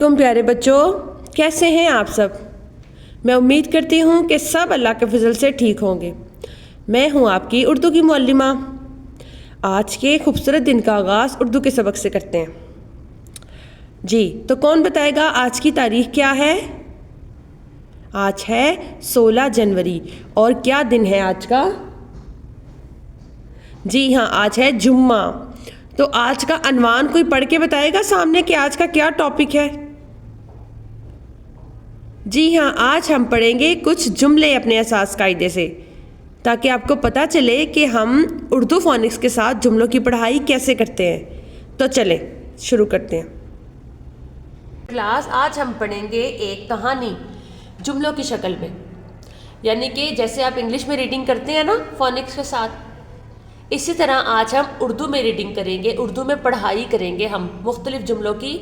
तुम प्यारे बच्चों, कैसे हैं आप सब। मैं उम्मीद करती हूँ कि सब अल्लाह के फजल से ठीक होंगे। मैं हूँ आपकी उर्दू की मुअल्लिमा। आज के खूबसूरत दिन का आगाज़ उर्दू के सबक से करते हैं। जी, तो कौन बताएगा आज की तारीख क्या है। आज है 16 जनवरी। और क्या दिन है आज का। जी हाँ, आज है जुम्मा। तो आज का अनवान कोई पढ़ के बताएगा सामने कि आज का क्या टॉपिक है। जी हाँ, आज हम पढ़ेंगे कुछ जुमले अपने असास कायदे से, ताकि आपको पता चले कि हम उर्दू फोनिक्स के साथ जुमलों की पढ़ाई कैसे करते हैं। तो चलें शुरू करते हैं क्लास। आज हम पढ़ेंगे एक कहानी जुमलों की शक्ल में, यानी कि जैसे आप इंग्लिश में रीडिंग करते हैं ना फोनिक्स के साथ, इसी तरह आज हम उर्दू में रीडिंग करेंगे, उर्दू में पढ़ाई करेंगे हम मुख्तलिफ जुमलों की।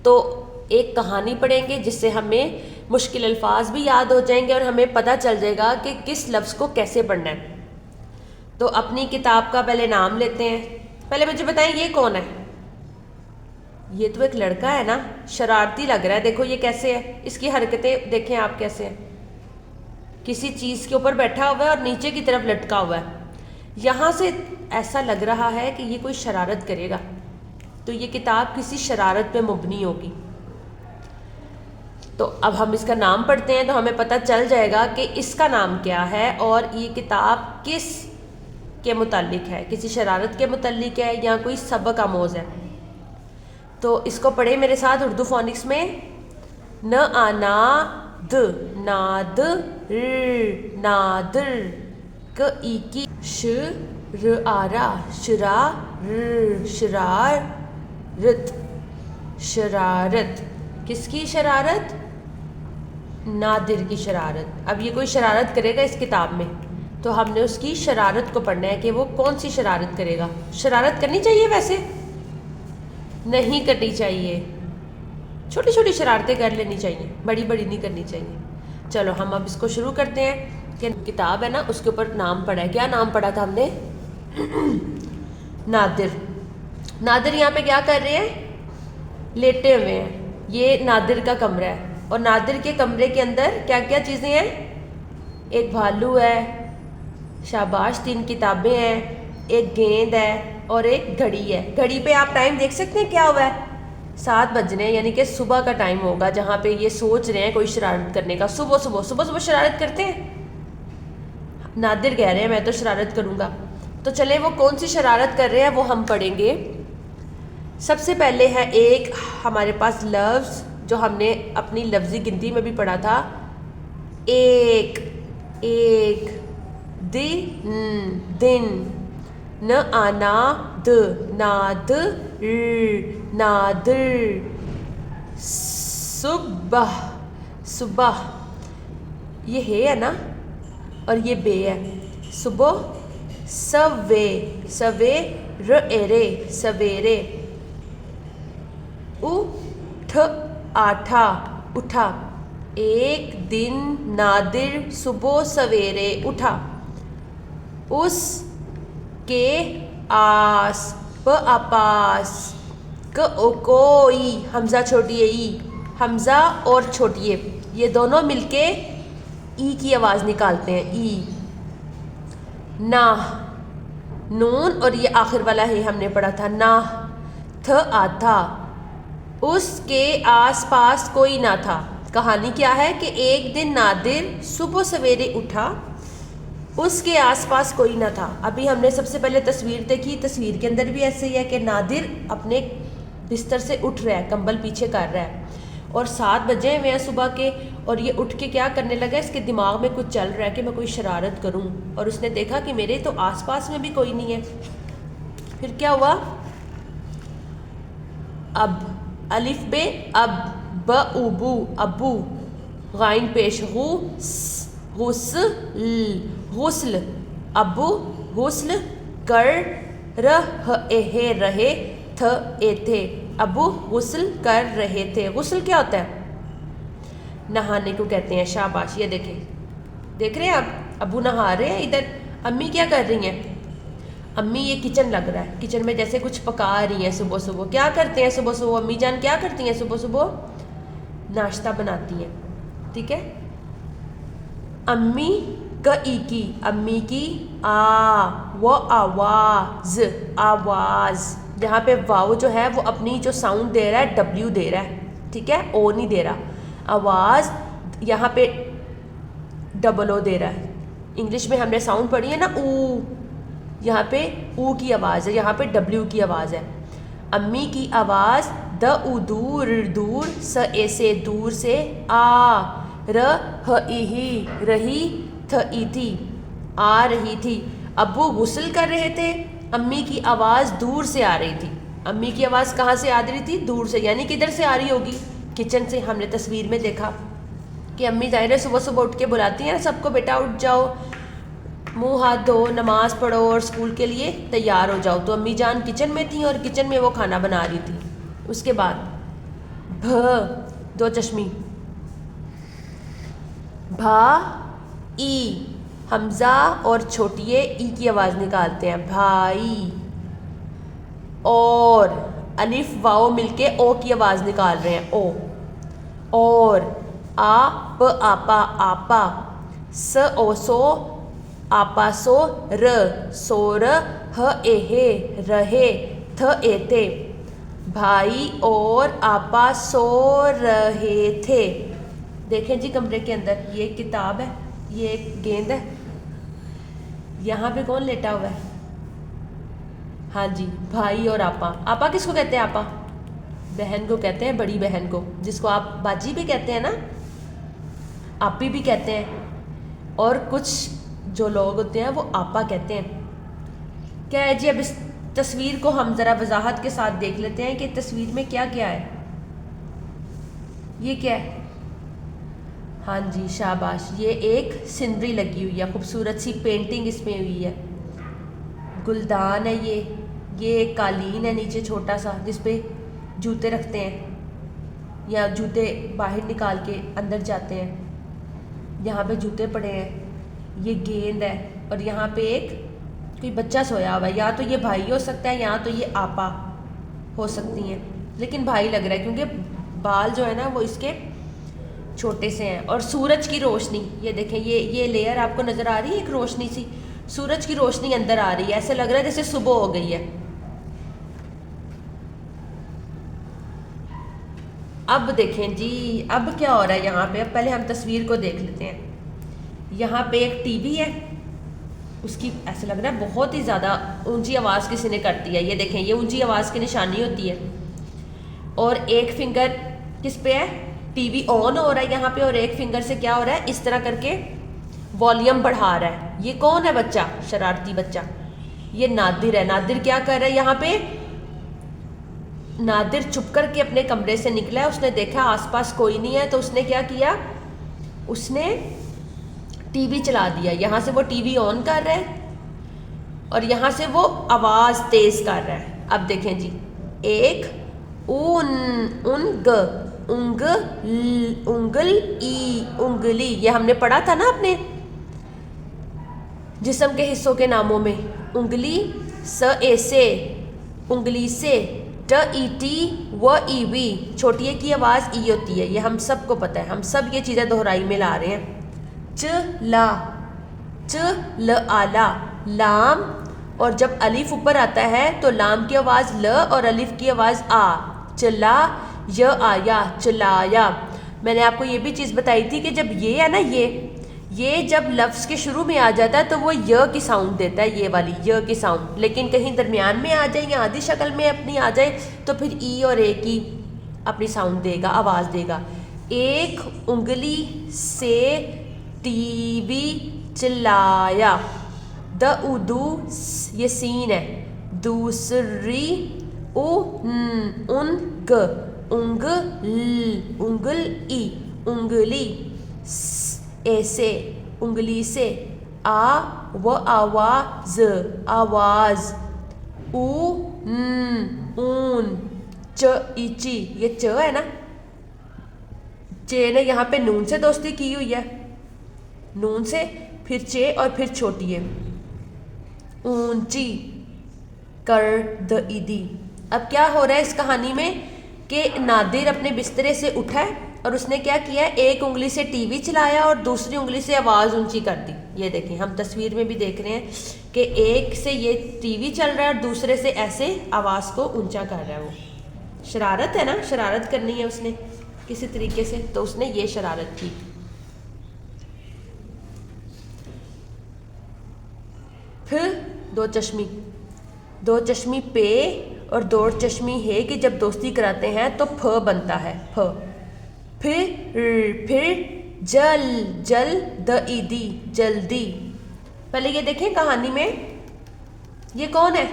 तो एक कहानी पढ़ेंगे जिससे हमें मुश्किल अल्फाज भी याद हो जाएंगे और हमें पता चल जाएगा कि किस लफ्ज़ को कैसे पढ़ना है। तो अपनी किताब का पहले नाम लेते हैं। पहले मुझे बताएं ये कौन है। ये तो एक लड़का है ना, शरारती लग रहा है। देखो ये कैसे है, इसकी हरकतें देखें आप कैसे है। किसी चीज़ के ऊपर बैठा हुआ है और नीचे की तरफ लटका हुआ है। यहाँ से ऐसा लग रहा है कि ये कोई शरारत करेगा, तो ये किताब किसी शरारत पे मुबनी होगी। तो अब हम इसका नाम पढ़ते हैं तो हमें पता चल जाएगा कि इसका नाम क्या है और ये किताब किस के मुतालिक है, किसी शरारत के मुतालिक है या कोई सबक आमोज़ है। तो इसको पढ़े मेरे साथ उर्दू फोनिक्स में। न आना द नाद नादर क ई की श र आरा शरा शरार रत शरारत। किसकी शरारत। नादिर की शरारत। अब ये कोई शरारत करेगा इस किताब में, तो हमने उसकी शरारत को पढ़ना है कि वो कौन सी शरारत करेगा। शरारत करनी चाहिए, वैसे नहीं करनी चाहिए, छोटी छोटी शरारतें कर लेनी चाहिए, बड़ी बड़ी नहीं करनी चाहिए। चलो हम अब इसको शुरू करते हैं कि किताब है ना उसके ऊपर नाम पढ़ा है। क्या नाम पढ़ा था हमने। नादिर। नादिर यहाँ पे क्या कर रहे हैं, लेटे हुए हैं। ये नादिर का कमरा है और नादिर के कमरे के अंदर क्या क्या चीज़ें हैं। एक भालू है, शाबाश, 3 किताबें हैं, एक गेंद है और एक घड़ी है। घड़ी पे आप टाइम देख सकते हैं क्या हुआ है, 7 बज रहे हैं, यानी कि सुबह का टाइम होगा जहाँ पे ये सोच रहे हैं कोई शरारत करने का। सुबह सुबह सुबह सुबह शरारत करते हैं। नादिर कह रहे हैं मैं तो शरारत करूँगा। तो चले वो कौन सी शरारत कर रहे हैं वो हम पढ़ेंगे। सबसे पहले है एक हमारे पास लफ्ज़ जो हमने अपनी लफ्ज़ी गिनती में भी पढ़ा था। एक एक दिन दिन। न आना द नाद नादर। सुबह सुबह, ये है ना और ये बे है। सुबह सवे सवे रे सवेरे। उठ आठा उठा। एक दिन नादिर सुबह सवेरे उठा। उस के आस प अपास क ओ कोई हमज़ा छोटी ई, हमज़ा और छोटी ये दोनों मिलके ई की आवाज़ निकालते हैं। ई ना नून और ये आखिर वाला है हमने पढ़ा था ना। थ आधा। उसके आसपास कोई ना था। कहानी क्या है कि एक दिन नादिर सुबह सवेरे उठा, उसके आसपास कोई ना था। अभी हमने सबसे पहले तस्वीर देखी, तस्वीर के अंदर भी ऐसे ही है कि नादिर अपने बिस्तर से उठ रहा है, कंबल पीछे कर रहा है और 7 बजे हुए हैं सुबह के, और ये उठ के क्या करने लगा, इसके दिमाग में कुछ चल रहा है कि मैं कोई शरारत करूं, और उसने देखा कि मेरे तो आसपास में भी कोई नहीं है। फिर क्या हुआ, अब अलिफ बे अब ब उबू अबू गाइन पेश गुस्ल अबू गुस्ल कर रहे थ ए थे। अबू गुस्ल कर रहे थे। गुस्ल क्या होता है, नहाने को कहते हैं। शाबाश, ये देखें, देख रहे हैं आप, अबू नहा रहे हैं। इधर अम्मी क्या कर रही हैं, अम्मी ये किचन लग रहा है, किचन में जैसे कुछ पका रही हैं सुबह सुबह। क्या करते हैं सुबह सुबह अम्मी जान, क्या करती हैं सुबह सुबह, नाश्ता बनाती हैं, ठीक है। अम्मी कई की, अम्मी की वो आवाज़, आवाज़। यहाँ पे वाव जो है वो अपनी जो साउंड दे रहा है डब्ल्यू दे रहा है, ठीक है, ओ नहीं दे रहा। आवाज़ यहाँ पे डबल ओ दे रहा है। इंग्लिश में हमने साउंड पढ़ी है ना ऊ, यहाँ पे ऊ की आवाज़ है, यहाँ पे डब्ल्यू की आवाज़ है। अम्मी की आवाज़ द उ दूर, दूर, स ए से दूर से, आ र ह ई ही रही, थ ई थी आ रही थी। अब वो गुस्ल कर रहे थे, अम्मी की आवाज़ दूर से आ रही थी। अम्मी की आवाज़ कहाँ से आ रही थी? दूर से, यानी किधर से आ रही होगी? किचन से। हमने तस्वीर में देखा कि अम्मी ज़ाहिर है सुबह सुबह उठ के बुलाती हैं ना सबको, बेटा उठ जाओ, मुंह हाथ धो, नमाज़ पढ़ो और स्कूल के लिए तैयार हो जाओ। तो अम्मी जान किचन में थी और किचन में वो खाना बना रही थी। उसके बाद भ, दो चश्मी, भा ई, हमज़ा और छोटिए ई की आवाज़ निकालते हैं, भाई। और अलिफ वाओ मिलके ओ की आवाज़ निकाल रहे हैं, ओ। और आ प आपा, आपा। स ओ सो, आपा सो, र सोर, ह ए हे रहे, थ ए थे। भाई और आपा सो रहे थे। देखें जी कमरे के अंदर ये किताब है, ये एक गेंद है, यहाँ पे कौन लेटा हुआ है? हाँ जी, भाई और आपा। आपा किसको कहते हैं? आपा बहन को कहते हैं, बड़ी बहन को, जिसको आप बाजी भी कहते हैं ना, आपी भी कहते हैं, और कुछ जो लोग होते हैं वो आपा कहते हैं। क्या है जी, अब इस तस्वीर को हम ज़रा वजाहत के साथ देख लेते हैं कि तस्वीर में क्या क्या है। ये क्या है? हाँ जी, शाबाश, ये एक सिनरी लगी हुई है, खूबसूरत सी पेंटिंग इसमें हुई है। गुलदान है ये एक कालीन है नीचे छोटा सा, जिस पे जूते रखते हैं या जूते बाहर निकाल के अंदर जाते हैं। यहाँ पे जूते पड़े हैं, ये गेंद है, और यहाँ पे एक कोई बच्चा सोया हुआ है। या तो ये भाई हो सकता है, या तो ये आपा हो सकती हैं, लेकिन भाई लग रहा है क्योंकि बाल जो है ना वो इसके छोटे से हैं। और सूरज की रोशनी, ये देखें, ये लेयर आपको नज़र आ रही है, एक रोशनी सी, सूरज की रोशनी अंदर आ रही है, ऐसे लग रहा है जैसे सुबह हो गई है। अब देखें जी, अब क्या हो रहा है यहाँ पे। अब पहले हम तस्वीर को देख लेते हैं। यहाँ पे एक टीवी है, उसकी ऐसे लग रहा है बहुत ही ज़्यादा ऊंची आवाज़ किसी ने करती है। ये देखें, ये ऊंची आवाज़ की निशानी होती है। और एक फिंगर किस पे है? टीवी ऑन हो रहा है यहाँ पे, और एक फिंगर से क्या हो रहा है, इस तरह करके वॉल्यूम बढ़ा रहा है। ये कौन है बच्चा? शरारती बच्चा, ये नादिर है। नादिर क्या कर रहा है यहाँ पे? नादिर चुप करके अपने कमरे से निकला है, उसने देखा आसपास कोई नहीं है, तो उसने क्या किया, उसने टीवी चला दिया। यहाँ से वो टीवी ऑन कर रहा है और यहाँ से वो आवाज़ तेज़ कर रहा है। अब देखें जी, एक उंग, उंग, उंगल, ई, उंगली, ये हमने पढ़ा था ना अपने जिस्म के हिस्सों के नामों में। उंगली, स ए से, उंगली से, ट ई टी, व ई वी, छोटी ए की आवाज़ ई होती है, ये हम सबको पता है, हम सब ये चीज़ें दोहराई में ला रहे हैं। च ला, च ल आला, लाम, और जब अलिफ ऊपर आता है तो लाम की आवाज़ ल और अलिफ की आवाज़ आ। चला, य आया, चलाया। मैंने आपको ये भी चीज़ बताई थी कि जब ये है ना, ये जब लफ्ज़ के शुरू में आ जाता है तो वो य की साउंड देता है, ये वाली य की साउंड। लेकिन कहीं दरमियान में आ जाए या आधी शक्ल में अपनी आ जाए तो फिर ई और ए की अपनी साउंड देगा, आवाज़ देगा। एक उंगली से टीवी चलाया, द उदू, ये सीन है, दूसरी उंग, उंग, उंगल ई, उंगली, ऐसे, उंगली से, आ व आवाज़, आवाज़, ऊन, च इची, ये च है ना, चे ने यहाँ पे नून से दोस्ती की हुई है, नून से, फिर चे और फिर छोटी है, ऊंची, कर द ईदी। अब क्या हो रहा है इस कहानी में कि नादिर अपने बिस्तरे से उठा है और उसने क्या किया, एक उंगली से टीवी चलाया और दूसरी उंगली से आवाज़ ऊंची कर दी। ये देखिए, हम तस्वीर में भी देख रहे हैं कि एक से ये टीवी चल रहा है और दूसरे से ऐसे आवाज़ को ऊंचा कर रहा है। वो शरारत है ना, शरारत करनी है उसने किसी तरीके से, तो उसने ये शरारत की। फिर दो चश्मी पे और दो चश्मी है कि जब दोस्ती कराते हैं तो फ बनता है, फ। फिर जल द ईदी, जल्दी। पहले ये देखें कहानी में ये कौन है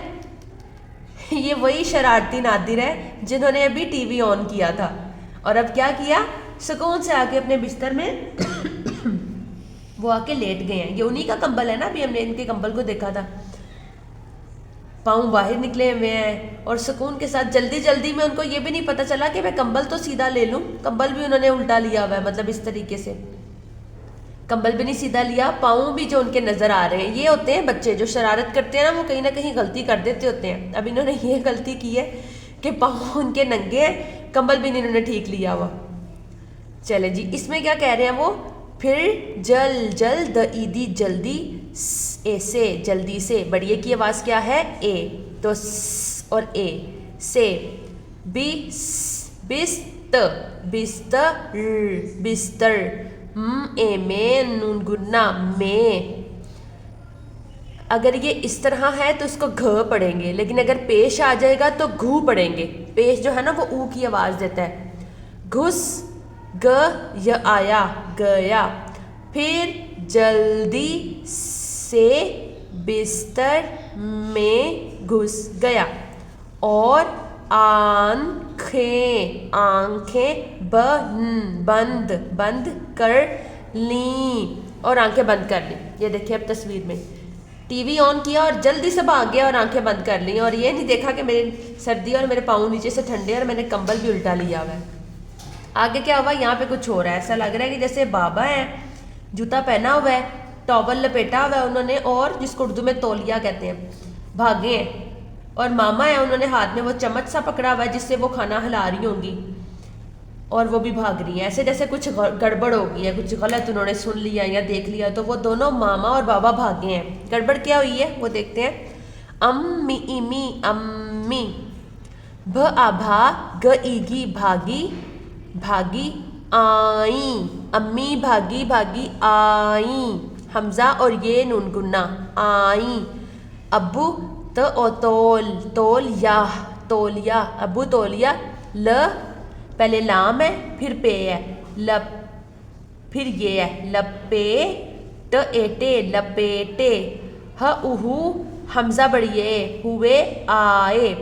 ये वही शरारती नादिर है जिन्होंने अभी टीवी ऑन किया था, और अब क्या किया, सुकून से आके अपने बिस्तर में वो आके लेट गए हैं। ये उन्हीं का कंबल है ना, अभी हमने इनके कंबल को देखा था। पाँव बाहर निकले हुए हैं और सुकून के साथ जल्दी जल्दी में, उनको ये भी नहीं पता चला कि मैं कंबल तो सीधा ले लूँ, कंबल भी उन्होंने उल्टा लिया हुआ है, मतलब इस तरीके से कंबल भी नहीं सीधा लिया, पाँव भी जो उनके नज़र आ रहे हैं। ये होते हैं बच्चे जो शरारत करते हैं ना, वो कहीं ना कहीं गलती कर देते होते हैं। अब इन्होंने ये गलती की है कि पाँव उनके नंगे हैं, कंबल भी नहीं इन्होंने ठीक लिया हुआ। चले जी, इसमें क्या कह रहे हैं वो, फिर जल द ईदी, जल्दी, ए से, जल्दी से। बढ़िया की आवाज़ क्या है, ए, तो स और ए से। बिस्तर, ए में नून गुन्ना में। अगर ये इस तरह है तो इसको घ पढ़ेंगे, लेकिन अगर पेश आ जाएगा तो घू पढ़ेंगे। पेश जो है ना वो ऊ की आवाज़ देता है। घुस, ग य आया, गया। फिर जल्दी से बिस्तर में घुस गया और आंखें बंद कर ली, और आंखें बंद कर ली। ये देखिए अब तस्वीर में टीवी ऑन किया और जल्दी से भाग गया और आंखें बंद कर ली, और ये नहीं देखा कि मेरी सर्दी और मेरे पाँव नीचे से ठंडे और मैंने कंबल भी उल्टा लिया हुआ है। आगे क्या हुआ, यहाँ पे कुछ हो रहा है, ऐसा लग रहा है कि जैसे बाबा है, जूता पहना हुआ है, टॉवल लपेटा हुआ है उन्होंने, और जिसको उर्दू में तौलिया कहते हैं, भागे हैं। और मामा है, उन्होंने हाथ में वो चम्मच सा पकड़ा हुआ है जिससे वो खाना हिला रही होंगी, और वो भी भाग रही है, ऐसे जैसे कुछ गड़बड़ हो गई है, कुछ गलत उन्होंने सुन लिया या देख लिया, तो वो दोनों मामा और बाबा भागे हैं। गड़बड़ क्या हुई है वो देखते हैं। अम्मी इमी अम्मी, भ आभा, ग ईगी भागी आई, अम्मी भागी आई, हमजा और ये नून गुन्ना, आई। अब्बू त ओ तौलिया, अब्बू तौलिया। ल पहले लाम है फिर पे है, लप, फिर ये है लपेटे, ह उहू हमजा बढ़िए, हुए आए।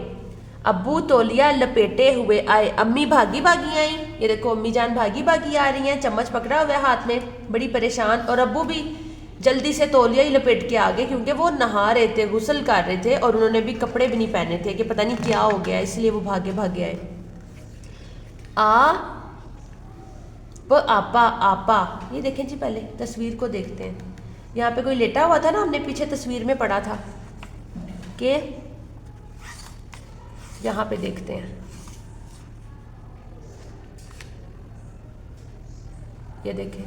अब्बू तौलिया लपेटे हुए आए, अम्मी भागी आई। ये देखो अम्मी जान भागी आ रही हैं, चम्मच पकड़ा हुआ है हाथ में, बड़ी परेशान। और अब्बू भी जल्दी से तौलिया ही लपेट के आ गए, क्योंकि वो नहा रहे थे, गुस्ल कर रहे थे, और उन्होंने भी कपड़े भी नहीं पहने थे कि पता नहीं क्या हो गया, इसलिए वो भागे आए। आपा, ये देखें जी, पहले तस्वीर को देखते हैं। यहाँ पे कोई लेटा हुआ था ना, हमने पीछे तस्वीर में पढ़ा था कि, यहाँ पे देखते हैं, ये देखें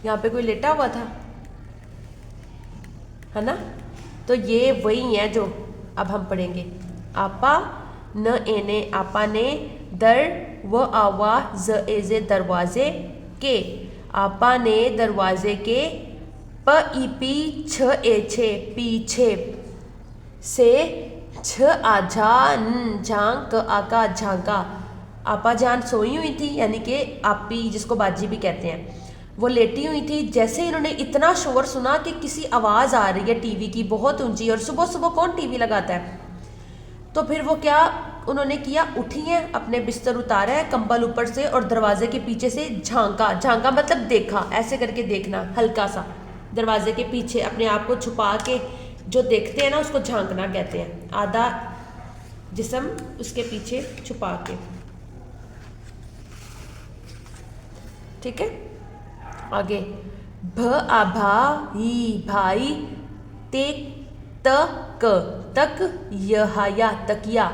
यहाँ पे कोई लेटा हुआ था, है ना, तो ये वही है जो अब हम पढ़ेंगे। आपा न एने, आपा ने, दर व आवाज एजे, दरवाजे के, आपा ने दरवाजे के, प ई पी छ ए छे, पीछे से, छ आजा न झांक आका, झांका। आपा जान सोई हुई थी, यानी कि आपी जिसको बाजी भी कहते हैं, वो लेटी हुई थी। जैसे इन्होंने इतना शोर सुना कि किसी आवाज़ आ रही है टीवी की बहुत ऊंची, और सुबह सुबह कौन टीवी लगाता है, तो फिर वो क्या उन्होंने किया, उठी हैं, अपने बिस्तर उतारा है, कंबल ऊपर से, और दरवाजे के पीछे से झांका मतलब देखा, ऐसे करके देखना, हल्का सा दरवाजे के पीछे अपने आप को छुपा के जो देखते हैं ना, उसको झांकना कहते हैं, आधा जिस्म उसके पीछे छुपा के। ठीक है, आगे भ आभा ही भाई, ते तक यहाया, तकिया,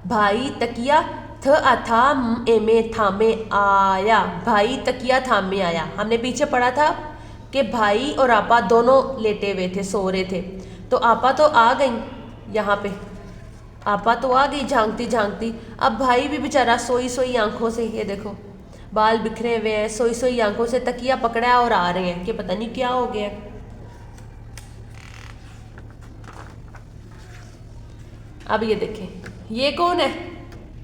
भाई तकिया, थ अथा एमे थामे आया, भाई तकिया थामे आया। हमने पीछे पढ़ा था कि भाई और आपा दोनों लेटे हुए थे, सो रहे थे। तो आपा तो आ गई, यहाँ पे आपा तो आ गई झांकती झांकती। अब भाई भी बेचारा सोई सोई आंखों से, ये देखो बाल बिखरे हुए हैं, सोई सोई आंखों से तकिया पकड़ा है और आ रहे हैं कि पता नहीं क्या हो गया। अब ये देखें, ये कौन है,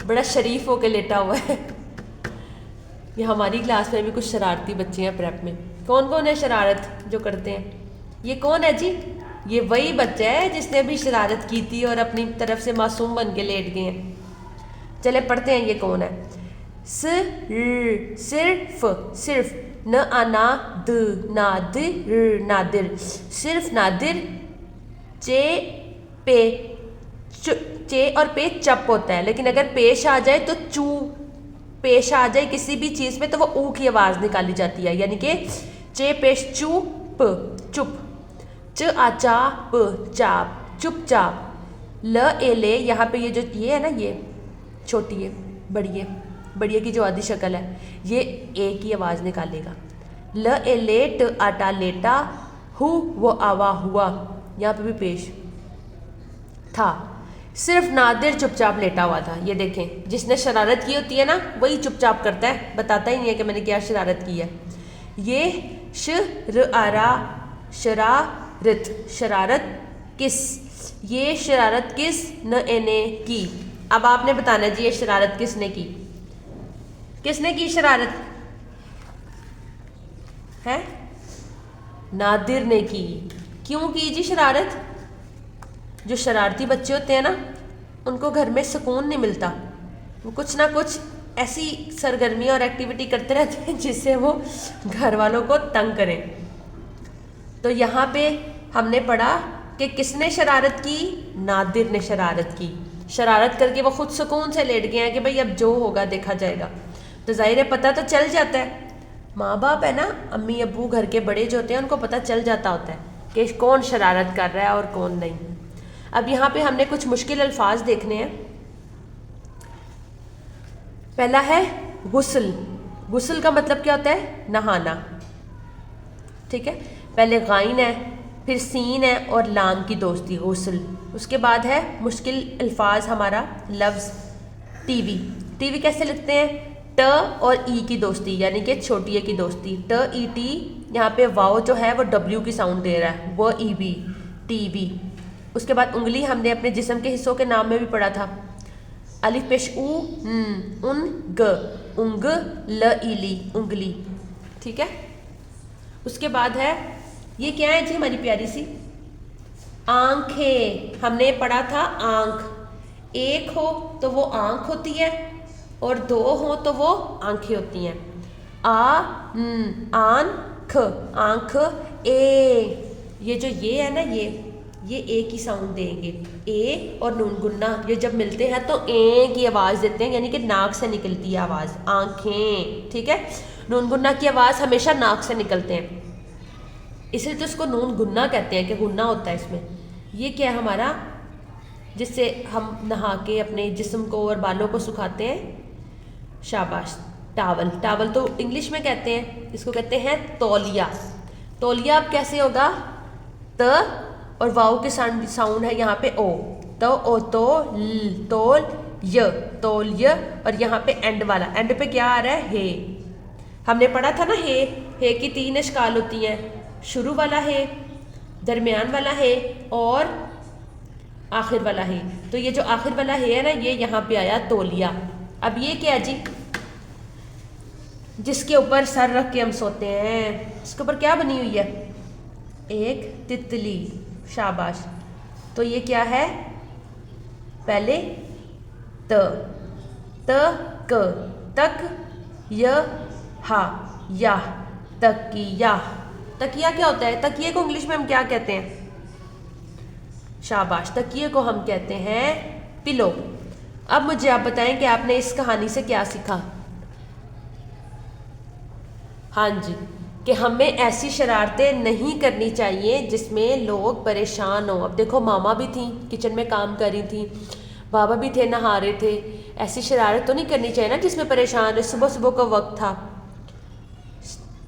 बड़ा शरीफ होके लेटा हुआ है। ये हमारी क्लास में भी कुछ शरारती बच्चे हैं प्रेप में। कौन कौन है शरारत जो करते हैं? ये कौन है जी? ये वही बच्चा है जिसने भी शरारत की थी और अपनी तरफ से मासूम बन के लेट गए हैं। चले पढ़ते हैं ये कौन है। सिर्फ, सिर्फ, न आना द नादिर, नादिर, सिर्फ नादिर। चे पे, चे और पे चप होता है, लेकिन अगर पेश आ जाए तो चू, पेश आ जाए किसी भी चीज़ में तो वो ऊ की आवाज़ निकाली जाती है, यानी कि चे पेश चू प, चुप। च आचा प, चाप, चुपचाप। ल ए ले, यहाँ पे ये जो ये है ना, ये छोटी है, बड़ी है, बढ़िया की जो आधी शक्ल है, ये ए की आवाज़ निकालेगा। ल ए ले, ट आटा लेटा, हु वो आवा हुआ, यहाँ पे भी पेश था। सिर्फ नादिर चुपचाप लेटा हुआ था। ये देखें, जिसने शरारत की होती है ना वही चुपचाप करता है, बताता ही नहीं है कि मैंने क्या शरारत की है। ये श र आरा, शरारत, शरारत किस, ये शरारत किस न एने की। अब आपने बताना जी ये शरारत किसने की, किसने की शरारत है? नादिर ने की। क्यों की जी शरारत? जो शरारती बच्चे होते हैं ना, उनको घर में सुकून नहीं मिलता, वो कुछ ना कुछ ऐसी सरगर्मियाँ और एक्टिविटी करते रहते हैं जिससे वो घर वालों को तंग करें। तो यहाँ पे हमने पढ़ा कि किसने शरारत की? नादिर ने शरारत की। शरारत करके वो खुद सुकून से लेट गए हैं कि भाई अब जो होगा देखा जाएगा। तो जाहिर है पता तो चल जाता है, माँ बाप है ना, अम्मी अब्बू घर के बड़े जो होते हैं उनको पता चल जाता होता है कि कौन शरारत कर रहा है और कौन नहीं। अब यहाँ पे हमने कुछ मुश्किल अल्फाज देखने हैं। पहला है गुस्ल। गुस्ल का मतलब क्या होता है? नहाना, ठीक है। पहले गाइन है, फिर सीन है और लाम की दोस्ती, गुस्ल। उसके बाद है मुश्किल अल्फाज हमारा लफ्ज़ टीवी। टीवी कैसे लिखते हैं? ट और ई की दोस्ती, यानी कि छोटी ए की दोस्ती, ट ई टी। यहाँ पे वाओ जो है वो डब्ल्यू की साउंड दे रहा है, वो ई बी, टीवी। उसके बाद उंगली हमने अपने जिस्म के हिस्सों के नाम में भी पढ़ा था। अलिफ पेश ऊ, उन ग, उंग, ल इली, उंगली, ठीक है। उसके बाद है ये क्या है जी हमारी प्यारी सी आंखें। हमने पढ़ा था आंख, एक हो तो वो आंख होती है और दो हो तो वो आंखें होती हैं। आंख, आंख। ए, ये जो ये है ना, ये ए की साउंड देंगे, ए और नून गुन्ना ये जब मिलते हैं तो ए की आवाज़ देते हैं, यानी कि नाक से निकलती है आवाज़, आंखें, ठीक है। नून गुन्ना की आवाज़ हमेशा नाक से निकलते हैं, इसलिए तो इसको नून गुन्ना कहते हैं कि गुन्ना होता है इसमें। ये क्या है हमारा, जिससे हम नहा के अपने जिस्म को और बालों को सुखाते हैं? शाबाश, टावल। टावल तो इंग्लिश में कहते हैं, इसको कहते हैं तौलिया। तौलिया अब कैसे होगा? त और वाव के साउंड है यहाँ पे ओ, तो ओ तो ल, तोल य, तोल य। और यहाँ पे एंड वाला, एंड पे क्या आ रहा है? हे। हमने पढ़ा था ना हे की 3 अशकाल होती हैं, शुरू वाला हे, दरमियान वाला हे और आखिर वाला हे। तो ये जो आखिर वाला हे है ना, ये यहाँ पे आया तौलिया। अब ये क्या है जी? जिसके ऊपर सर रख के हम सोते हैं, इसके ऊपर क्या बनी हुई है? एक तितली। शाबाश। तो ये क्या है? पहले त, क, तक, य, हा, या, तकिया। तकिया क्या होता है? तकिए को इंग्लिश में हम क्या कहते हैं? शाबाश, तकिए को हम कहते हैं पिलो। अब मुझे आप बताएं कि आपने इस कहानी से क्या सीखा? हाँ जी, कि हमें ऐसी शरारतें नहीं करनी चाहिए जिसमें लोग परेशान हों। अब देखो, मामा भी थी किचन में काम कर रही थी, बाबा भी थे नहा रहे थे, ऐसी शरारत तो नहीं करनी चाहिए ना जिसमें परेशान है। सुबह सुबह का वक्त था,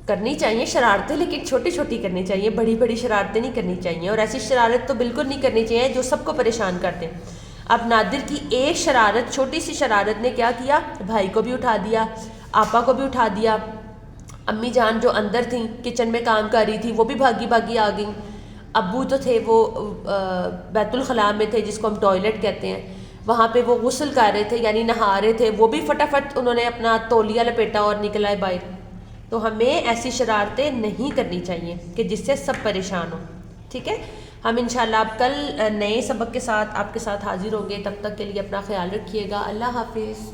करनी चाहिए शरारतें, लेकिन छोटी छोटी करनी चाहिए, बड़ी बड़ी शरारतें नहीं करनी चाहिए। और ऐसी शरारत तो बिल्कुल नहीं करनी चाहिए जो सबको परेशान कर दें। अब नादिर की एक शरारत, छोटी सी शरारत ने क्या किया, भाई को भी उठा दिया, आपा को भी उठा दिया। अम्मी जान जो अंदर थी किचन में काम कर रही थी वो भी भागी भागी आ गई। अब्बू तो थे वो बैतुल खला में थे, जिसको हम टॉयलेट कहते हैं, वहाँ पे वो गुस्ल कर रहे थे यानी नहा रहे थे, वो भी फटाफट उन्होंने अपना तौलिया लपेटा और निकल आए बाहर। तो हमें ऐसी शरारतें नहीं करनी चाहिए कि जिससे सब परेशान हो। ठीक है, हम इंशाल्लाह अब कल नए सबक के साथ आपके साथ हाजिर होंगे। तब तक के लिए अपना ख्याल रखिएगा। अल्लाह हाफिज़।